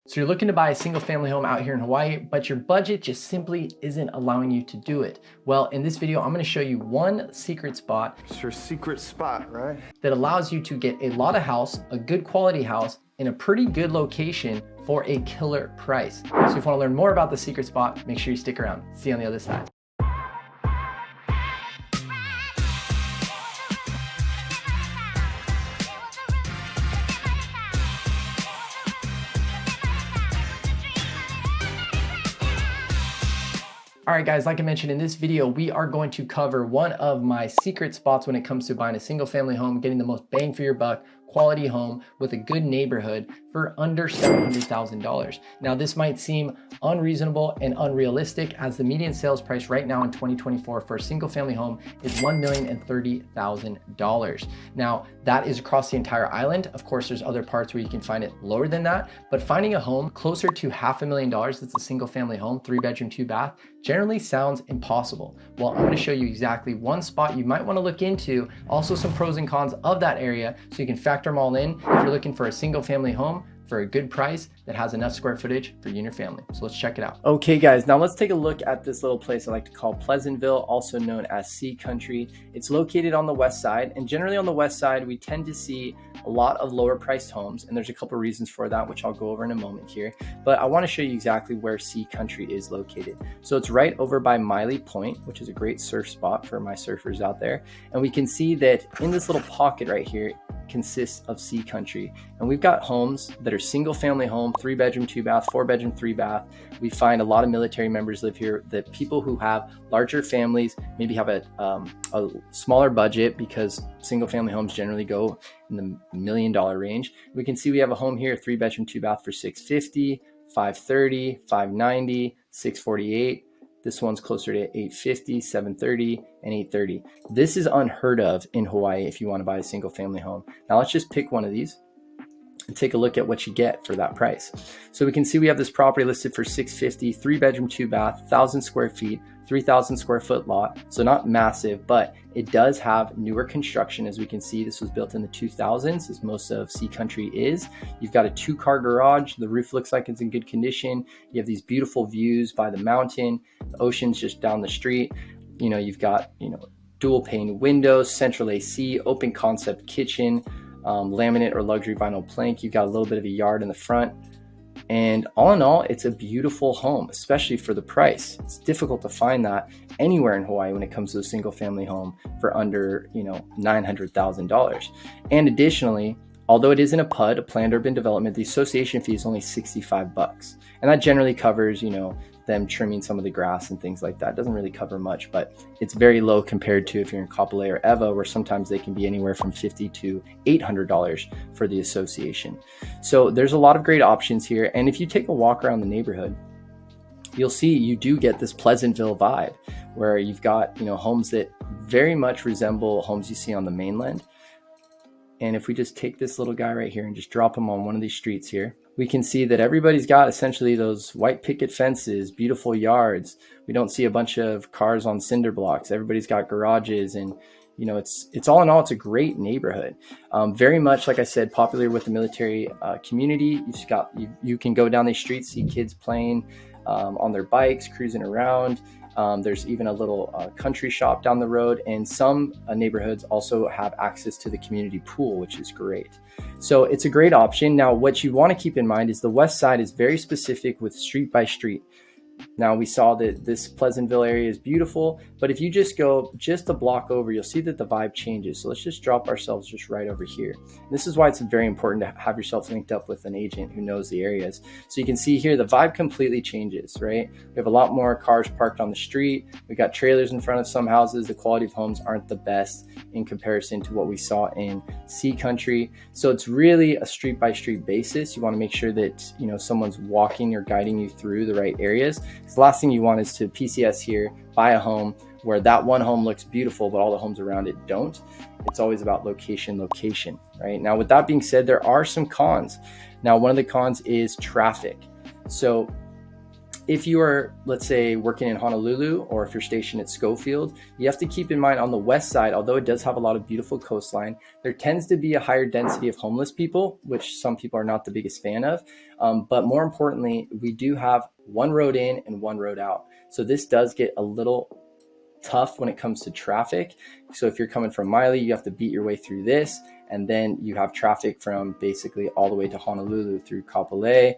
So you're looking to buy a single family home out here in Hawaii, but your budget just simply isn't allowing you to do it. Well, in this video, I'm gonna show you one secret spot. It's your secret spot, right? That allows you to get a lot of house, a good quality house, in a pretty good location for a killer price. So if you wanna learn more about the secret spot, make sure you stick around. See you on the other side. All right, guys, like I mentioned in this video, we are going to cover one of my secret spots when it comes to buying a single family home, getting the most bang for your buck, quality home with a good neighborhood for under $700,000. Now, this might seem unreasonable and unrealistic as the median sales price right now in 2024 for a single family home is $1,030,000. Now, that is across the entire island. Of course, there's other parts where you can find it lower than that, but finding a home closer to $500,000 that's a single family home, 3-bedroom, 2-bath, generally sounds impossible. Well, I'm gonna show you exactly one spot you might wanna look into, also some pros and cons of that area so you can factor them all in if you're looking for a single family home for a good price that has enough square footage for you and your family. So let's check it out. Okay, guys, now let's take a look at this little place I like to call Pleasantville, also known as Sea Country. It's located on the west side, and generally on the west side, we tend to see a lot of lower priced homes, and there's a couple reasons for that, which I'll go over in a moment here. But I want to show you exactly where Sea Country is located. So it's right over by Miley Point, which is a great surf spot for my surfers out there. And we can see that in this little pocket right here consists of Sea Country. And we've got homes that are single family home, 3-bedroom, 2-bath, 4-bedroom, 3-bath. We find a lot of military members live here, that people who have larger families maybe have a smaller budget because single family homes generally go in the $1 million range. We can see we have a home here, 3-bedroom, 2-bath for $650, $530, $590, $648. This one's closer to $850, $730, and $830. This is unheard of in Hawaii if you want to buy a single family home. Now let's just pick one of these and take a look at what you get for that price. So we can see we have this property listed for $650, 3-bedroom, 2-bath, 1,000 square feet, 3,000 square foot lot. So not massive, but it does have newer construction. As we can see, this was built in the 2000s, as most of Sea Country is. You've got a 2-car garage. The roof looks like it's in good condition. You have these beautiful views by the mountain. The ocean's just down the street. You've got, dual pane windows, central AC, open concept kitchen, laminate or luxury vinyl plank. You've got a little bit of a yard in the front. And all in all, it's a beautiful home, especially for the price. It's difficult to find that anywhere in Hawaii when it comes to a single family home for under, $900,000. And additionally, although it isn't a PUD, a planned urban development, the association fee is only $65. And that generally covers, them trimming some of the grass and things like that. It doesn't really cover much, but it's very low compared to if you're in Kapolei or Ewa, where sometimes they can be anywhere from $50 to $800 for the association. So there's a lot of great options here. And if you take a walk around the neighborhood, you'll see you do get this Pleasantville vibe where you've got, homes that very much resemble homes you see on the mainland. And if we just take this little guy right here and just drop him on one of these streets here, we can see that everybody's got essentially those white picket fences, beautiful yards. We don't see a bunch of cars on cinder blocks. Everybody's got garages, and it's all in all, it's a great neighborhood. Very much, like I said, popular with the military community. You can go down these streets, see kids playing on their bikes, cruising around. There's even a little country shop down the road, and some neighborhoods also have access to the community pool, which is great. So it's a great option. Now, what you want to keep in mind is the west side is very specific with street by street. Now, we saw that this Pleasantville area is beautiful, but if you just go just a block over, you'll see that the vibe changes. So let's just drop ourselves just right over here. This is why it's very important to have yourself linked up with an agent who knows the areas. So you can see here, the vibe completely changes, right? We have a lot more cars parked on the street. We've got trailers in front of some houses. The quality of homes aren't the best in comparison to what we saw in Sea Country. So it's really a street by street basis. You want to make sure that, someone's walking or guiding you through the right areas. The last thing you want is to PCS here, buy a home where that one home looks beautiful, but all the homes around it don't. It's always about location, right? Now, with that being said, there are some cons. Now, one of the cons is traffic. So if you are, let's say, working in Honolulu, or if you're stationed at Schofield, you have to keep in mind on the west side, although it does have a lot of beautiful coastline, there tends to be a higher density of homeless people, which some people are not the biggest fan of. But more importantly, we do have one road in and one road out. So this does get a little tough when it comes to traffic. So if you're coming from Miley, you have to beat your way through this, and then you have traffic from basically all the way to Honolulu through Kapolei,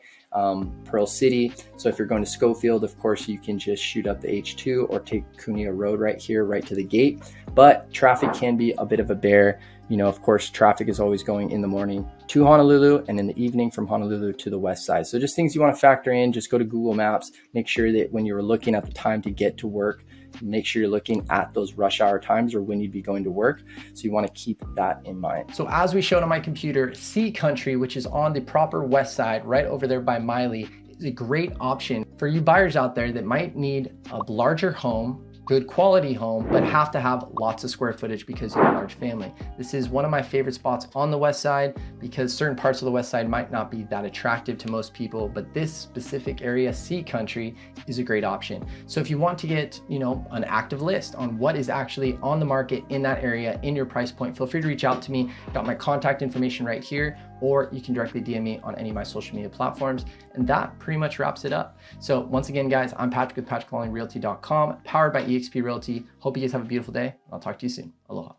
Pearl City. So if you're going to Schofield, of course, you can just shoot up the H2 or take Kunia Road right here, right to the gate. But traffic can be a bit of a bear. You know, of course, traffic is always going in the morning to Honolulu and in the evening from Honolulu to the west side. So just things you want to factor in. Just go to Google Maps. Make sure that when you're looking at the time to get to work, make sure you're looking at those rush hour times or when you'd be going to work. So you want to keep that in mind. So as we showed on my computer, Sea Country, which is on the proper west side, right over there by Miley, is a great option for you buyers out there that might need a larger home, good quality home, but have to have lots of square footage because you're a large family. This is one of my favorite spots on the west side because certain parts of the west side might not be that attractive to most people, but this specific area, Sea Country, is a great option. So if you want to get, you know, an active list on what is actually on the market in that area, in your price point, feel free to reach out to me. Got my contact information right here, or you can directly DM me on any of my social media platforms. And that pretty much wraps it up. So once again, guys, I'm Patrick with PatrickLongRealty.com, powered by eXp Realty. Hope you guys have a beautiful day. I'll talk to you soon. Aloha.